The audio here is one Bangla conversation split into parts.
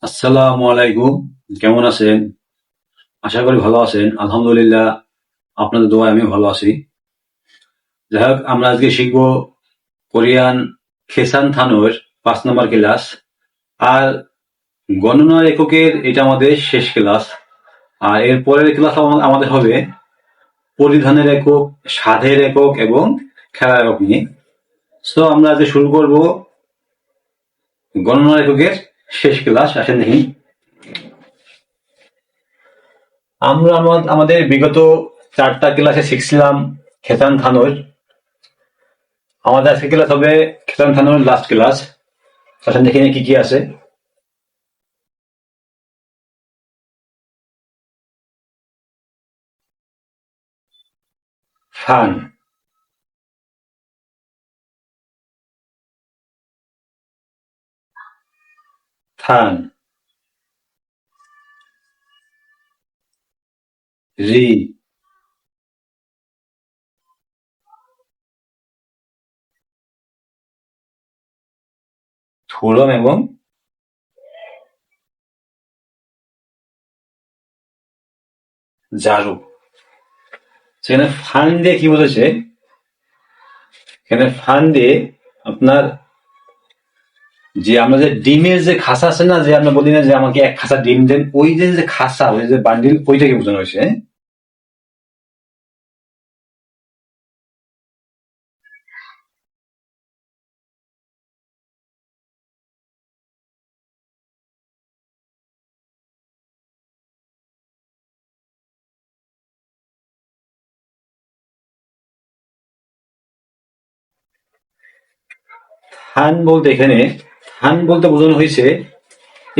আসসালামু আলাইকুম। কেমন আছেন? আশা করি ভালো আছেন। আলহামদুলিল্লাহ, আপনাদের দোয়ায় আমি ভালো আছি। যাই হোক, আমরা আজকে শিখবো কোরিয়ান খেসান থানোর 5 নম্বর ক্লাস। আর গণনার এককের এটা আমাদের শেষ ক্লাস। আর এর পরের ক্লাস আমাদের হবে পরিধানের একক, স্বাদের একক এবং খেলার একক নিয়ে। সো আমরা আজকে শুরু করব গণনার এককের শেষ ক্লাস। আসেন দেখি। আমরা আমাদের বিগত 4টা ক্লাসে শিখছিলাম খেতান থানোর। আমাদের আজকে ক্লাস হবে খেতান থানোর লাস্ট ক্লাস। আসেন দেখি কি কি আছে। ফান, থান, রি, থুলম এবং জারু। সেখানে ফান দিয়ে কি বলেছে? এখানে ফান দিয়ে আপনার যে আমরা যে ডিমের যে খাসা আছে না, যে আমরা বলি না যে আমাকে এক খাসা ডিম দেন, ওই যে যে খাসা, ওই যে বান্ডিল, ওইটাকে বোঝানো হয়েছে। থান বলতে এখানে, থান বলতে বোঝানো হয়েছে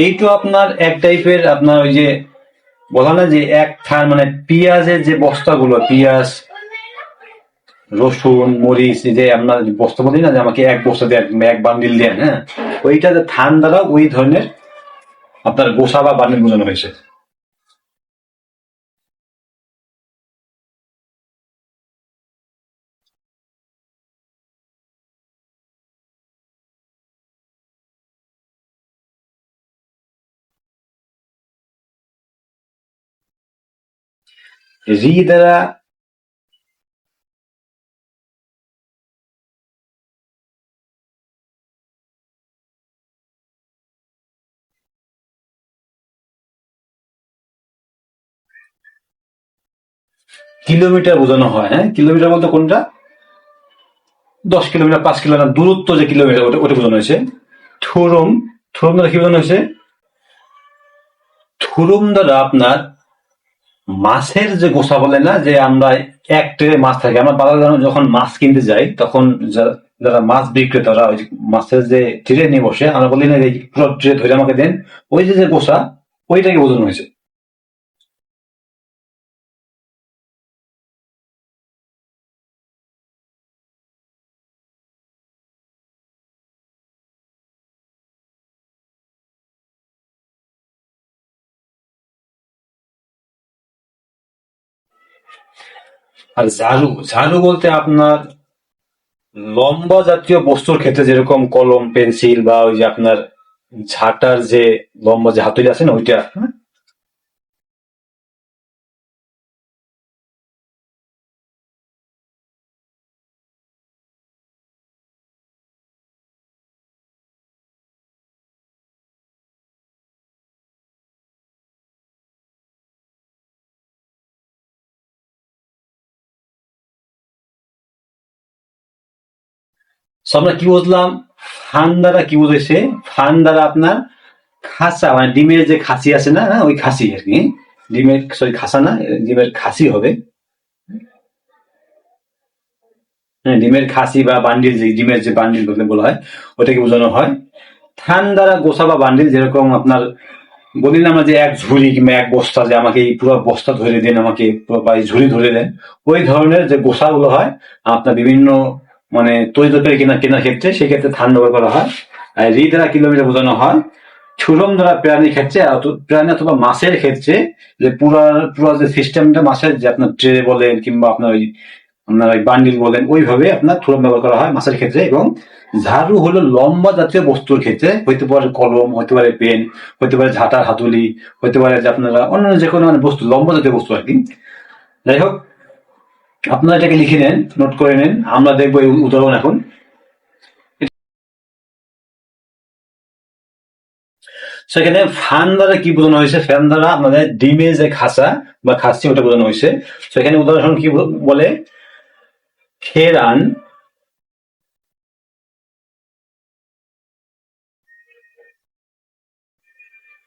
এই তো আপনার এক টাইপের, আপনার ওই যে বলা না যে এক থান, মানে পেঁয়াজের যে বস্তাগুলো, পেঁয়াজ, রসুন, মরিচ, এই যে আমরা বস্তা বলি না যে আমাকে এক বস্তা দেন, এক বান্ডিল দেন, হ্যাঁ, ওইটা যে থান দ্বারা ওই ধরনের আপনার গোসা বা বান্ডিল বোঝানো হয়েছে। রি দ্বারা কিলোমিটার বোঝানো হয়। হ্যাঁ, কিলোমিটার বলতে কোনটা? 10 কিলোমিটার, 5 কিলোমিটার দূরত্ব যে কিলোমিটার, ওটা ওটা বোঝানো হয়েছে। থুরুম, থুরুম দ্বারা কি বোঝানো হয়েছে? থুরুম দ্বারা আপনার মাছের যে গোসা বলে না, যে আমরা এক ট্রে মাছ থাকে, আমরা বাজারে যখন মাছ কিনতে যাই তখন যারা মাছ বিক্রেতারা ওই মাছের যে ট্রে নিয়ে বসে, আমরা বলি না যে পুরো ট্রে ধরে আমাকে দেন, ওই যে যে গোসা, ওইটাকে বোঝানো হয়েছে। আর ঝাড়ু, ঝাড়ু বলতে আপনার লম্বা জাতীয় বস্তুর ক্ষেত্রে যেরকম কলম, পেন্সিল, বা ওই যে আপনার ঝাঁটার যে লম্বা যে হাতুড়ি আছে না, ওইটা। So, আমরা কি বুঝলাম? ফান দ্বারা কি বুঝেছে? ফান দ্বারা আপনার খাসা, মানে ডিমের যে খাসি আছে না, ওই খাসি আর কি। ডিমের, সরি খাসা না, ডিমের খাসি হবে। হ্যাঁ, ডিমের খাসি বা বান্ডিল, যে ডিমের যে বান্ডিল বলতে বলা হয়, ওটাকে বোঝানো হয়। থান দ্বারা গোছা বা বান্ডিল, যেরকম আপনার বলি না আমরা যে এক ঝুড়ি কিংবা এক বস্তা, যে আমাকে এই পুরো বস্তা ধরে দেন, আমাকে পুরো বা এই ঝুড়ি ধরে দেন, ওই ধরনের যে গোছাগুলো হয় আপনার বিভিন্ন মানে তৈরি তরকারি কেনার ক্ষেত্রে, সেক্ষেত্রে থান ব্যবহার করা হয়। আর রি দ্বারা কিলোমিটার বোঝানো হয়। ছুরম দ্বারা প্রাণীর ক্ষেত্রে, প্রাণী অথবা মাছের ক্ষেত্রে, যে পুরা পুরো যে সিস্টেমটা মাছের, যে আপনার ট্রে বলেন কিংবা আপনার ওই আপনার বান্ডিল বলেন, ওইভাবে আপনার থুরম ব্যবহার করা হয় মাছের ক্ষেত্রে। এবং ঝাড়ু হলো লম্বা জাতীয় বস্তুর ক্ষেত্রে, হইতে পারে কলম, হইতে পারে পেন, হইতে পারে ঝাঁটার হাতুড়ি, হইতে পারে যে আপনারা অন্যান্য যে কোনো বস্তু, লম্বা জাতীয় বস্তু আর কি। যাই হোক, আপনারা এটাকে লিখে নেন, নোট করে নেন। আমরা দেখবো এই উদাহরণ এখন। সেখানে ফান দ্বারা কি বোঝানো হয়েছে? ফ্যান দ্বারা আমাদের ডিমের যে খাঁচা বা খাসি, ওটা বোঝানো হয়েছে। সেখানে উদাহরণ কি বলে? খেরান,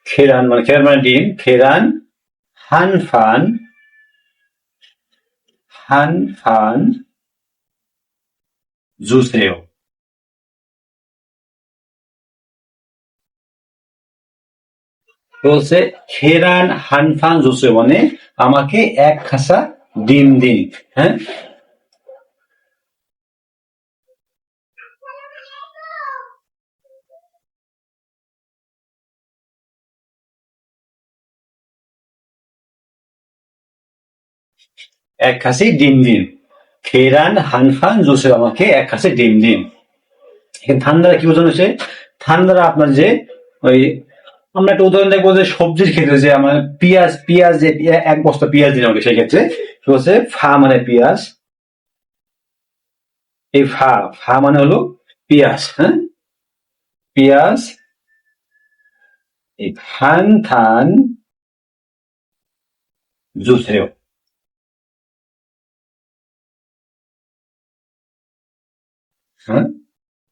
খেরান মানে ডিম, খেরান, হানফান, হানফান জুসেও। বলছে খেরান হানফান জুসেও মানে আমাকে এক খাসা ডিম দিন। হ্যাঁ, এক খাসি ডিম দিন। খেরান হানফান জুসেও আমাকে এক খাসি ডিম দিন। এখানে থান দ্বারা কি বোঝানো হয়েছে? থান দ্বারা আপনার যে ওই, আমরা একটা উদাহরণ দেখবো যে সবজির ক্ষেত্রে যে আমার পেঁয়াজ যে এক বস্তা পেঁয়াজ দিন আমাকে, সেই ক্ষেত্রে বলছে ফা মানে পেঁয়াজ। এই ফা ফা মানে হলো পেঁয়াজ। হ্যাঁ, পেঁয়াজ। এই থান থান জুসেও। হ্যাঁ,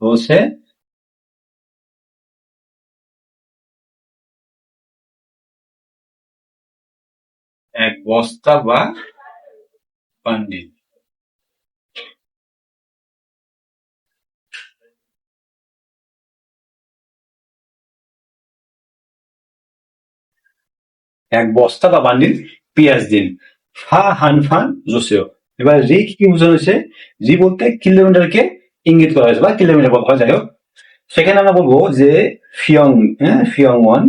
বলছে এক বস্তা বা বান্ডিল। এক বস্তা বা বান্ডিল পেঁয়াজ দিন। ফা হানফান জোসেও। এবার রি কি বোঝানো হয়েছে? রি বলতে কিলোমিটারকে ইঙ্গিত করা হয়েছে বা কিলোমিটার বলা হয়। যাই হোক, সেখানে আমরা বলবো যে ফিয়ং, হ্যাঁ, ফিয়ং ওয়ান,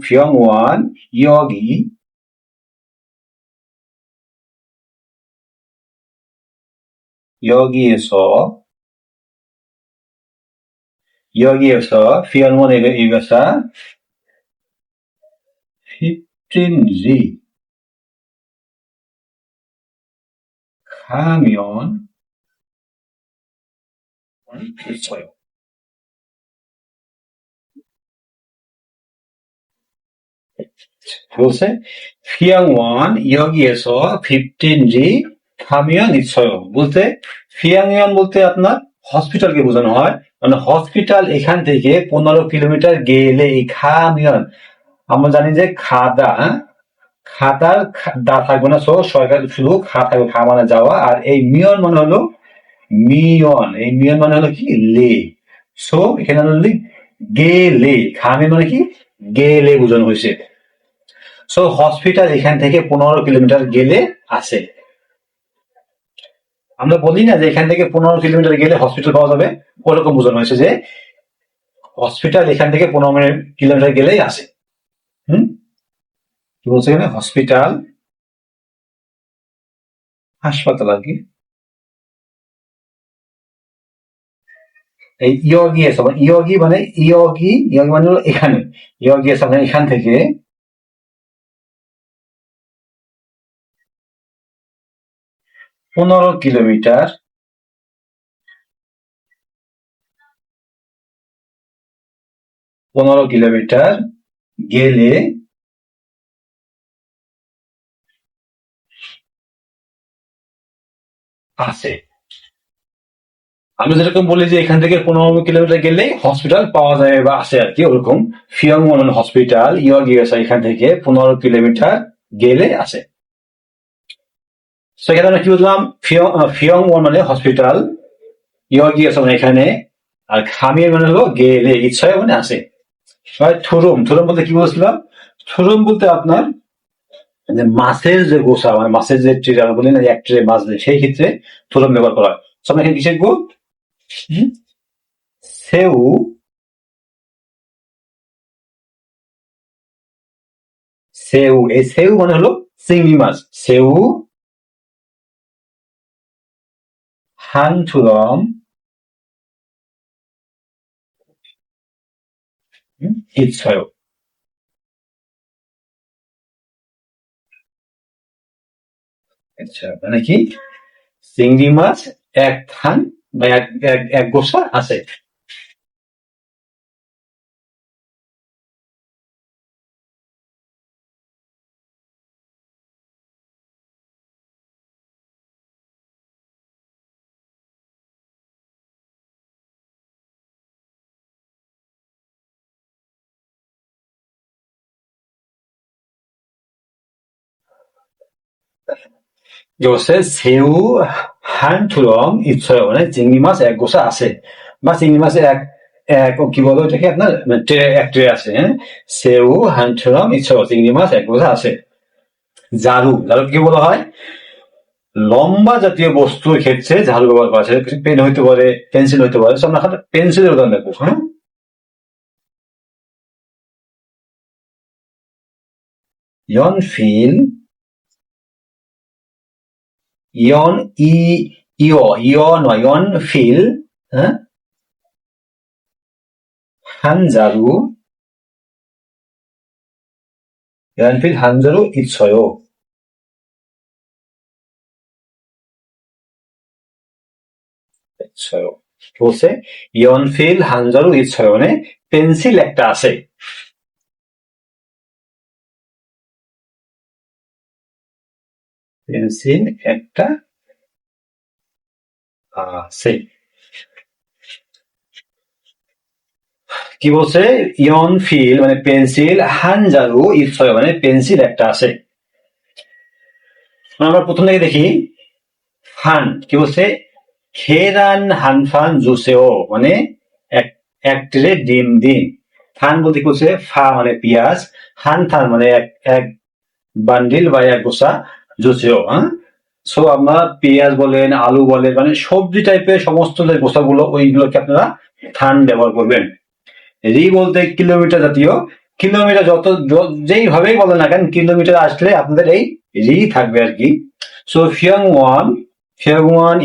ফিয়ং ওয়ান ইয়গি, 여기에서 피아노 이거사 15리 가면 있어요. বলছে ফিয়াংওয়ান 여기에서 15리 가면 있어요 বলতে, ফিয়াংওয়ান বলতে আপনার হসপিটালকে বোঝানো হয়। মানে হসপিটাল এখান থেকে 15 কিলোমিটার গেলে, এই খামিয়ন, আমরা জানি যে খাদা, খাতার দা থাকবে না, সো সরকার শুধু খা থাকবে, খা মানে যাওয়া। আর এই মিয়ন মানে হলো মিয়ন, এই মিয়ন মানে হলো কি লে। সো এখানে হলো গেলে, খামে মানে কি গেলে বোঝানো হয়েছে। সো হসপিটাল এখান থেকে 15 কিলোমিটার গেলে আছে। আমরা বলি না যে এখান থেকে 15 কিলোমিটার গেলে হসপিটাল পাওয়া যাবে, ওরকম বোঝানো হয়েছে যে হসপিটাল এখান থেকে 15 কিলোমিটার গেলেই আছে। হুম, কি বলছে এখানে? হসপিটাল, হাসপাতাল আর কি। এই ইয়গি এসে মানে ইয়গি মানে হলো এখানে। ইয়গি এসে মানে এখান থেকে 15 কিলোমিটার, 15 কিলোমিটার গেলে আছে। আমি যেরকম বলি যে এখান থেকে 15 কিলোমিটার গেলেই হসপিটাল পাওয়া যায় বা আছে আর কি, ওরকম ফিয়ং মানে হসপিটাল, ইয়গি এসে এখান থেকে 15 কিলোমিটার গেলে আছে। সেখানে আমরা কি বুঝলাম? ফিয়ং মানে হসপিটাল, ইয়গি এসে মানে এখানে, আর খামিয়ে মানে হলো গেলে, ইচ্ছায় মানে আছে। থুরুম, থুরুম বলতে কি বলছিলাম? থুরুম বলতে আপনার যে মাছের যে গোসা, মানে মাছের যে ট্রে, আমরা বলি না এক ট্রে মাছ দেয়, সেই ক্ষেত্রে থুরুম ব্যবহার করা হয়। আমরা এখানে কি শিখবো? সেউ সেউ, এই সেউ মানে হলো চিংড়ি মাছ। সেউ 한처럼 있어요. আচ্ছা, মানে কি? চিংড়ি মাছ এক থান বা এক গোছা আছে। 요새 새우 한 투렁 있어요. মানে চিংড়ি মাছ এক গোছা আছে, বা চিংড়ি মাছের এক এক কি বলো এটাকে আপনার এক ট্রে আছে। হ্যাঁ, সেউ হান 투렁 있어요, চিংড়ি মাছ এক গোছা আছে। ঝাড়ু, ঝাড়ু কি বলা হয়? লম্বা জাতীয় বস্তুর ক্ষেত্রে ঝাড়ু ব্যবহার করা হয়। পেন হইতে পারে, পেন্সিল হইতে পারে। আমরা এখন পেন্সিলের উদাহরণ দেখবো। হ্যাঁ, 연필, 연, 이어, নয়, 연필, হ্যাঁ, 한 자루, 연필 한 자루 있어요. 있어요. বলছে 연필 한 자루 있어요, মানে পেন্সিল একটা আছে। পেন্সিল একটা আছে। কি বলছে? 연필 মানে পেন্সিল, 한 자루 있어요 মানে পেন্সিল একটা আছে। আমরা প্রথম থেকে দেখি। হান কি বলছে? 계란 한 판 주세요 মানে এক এক ট্রে ডিম দিন। থান বলতে কি বলছে? ফা মানে পেঁয়াজ, হান থান মানে এক এক বান্ডিল বা এক গোছা, জুসিও। হ্যাঁ, সো আপনারা পেঁয়াজ বলেন, আলু বলেন, মানে সবজি টাইপের সমস্ত যে গোছাগুলো ওইগুলোকে আপনারা থান ব্যবহার করবেন। রি বলতে কিলোমিটার জাতীয়, কিলোমিটার যেইভাবেই বলেন না কেন, কিলোমিটার আসলে আপনাদের এই রি থাকবে আর কি। সো ফিয়ংওয়ান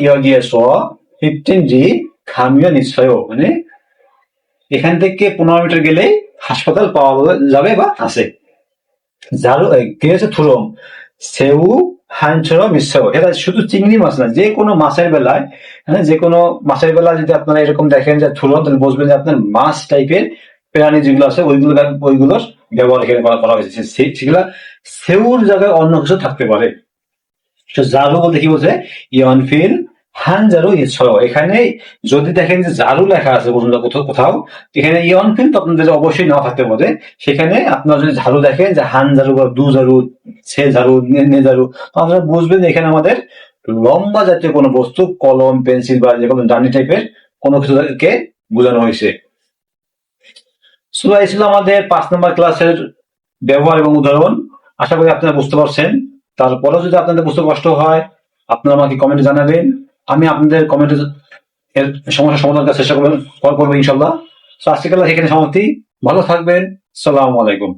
ইয়গিয়েসো 15 রি খামিও নিশ্চয়, মানে এখান থেকে 15 মিটার গেলে হাসপাতাল পাওয়া যাবে বা আছে। ঝাড়ু কি হচ্ছে? থুরম, সেউ হানছড়ম ইচ্ছাও। এটা শুধু চিংড়ি মাছ না, যে কোনো মাছের বেলায়, হ্যাঁ, যে কোনো মাছের বেলা যদি আপনারা এরকম দেখেন যে থুরম, তাহলে বুঝবেন যে আপনার মাছ টাইপের প্রাণী যেগুলো আছে ওইগুলোর ব্যবহার এখানে করা হয়েছে। সেগুলা সেউর জায়গায় অন্য কিছু থাকতে পারে। তো ঝাড়ু বলতে কি বলছে? ইয়নফিল হান ঝাড়ু ইচ্ছাও। এখানে যদি দেখেন যে ঝাড়ু লেখা আছে কোথাও কোথাও, এখানে ইয়নফিল তো আপনাদের অবশ্যই নাও থাকতে পারে। সেখানে আপনারা যদি ঝাড়ু দেখেন যে হান ঝাড়ু বা দু ঝাড়ু, সে ঝাড়ু, নে ঝাড়ু, তো আপনারা বুঝবেন এখানে আমাদের লম্বা জাতীয় কোনো বস্তু, কলম, পেন্সিল বা যে কোনো ডান্ডি টাইপের কোনো কিছুকে বোঝানো হয়েছে। সো এই ছিল আমাদের 5 নম্বর ক্লাসের ব্যবহার এবং উদাহরণ। আশা করি আপনারা বুঝতে পারছেন। তারপরেও যদি আপনাদের বুঝতে কষ্ট হয়, আপনারা আমাকে কমেন্টে জানাবেন। আমি আপনাদের কমেন্টে এর সমস্যার সমাধান করার চেষ্টা করবো ইনশাল্লাহ। তো আজকের ক্লাস এখানে সমাপ্তি। ভালো থাকবেন। সালামু আলাইকুম।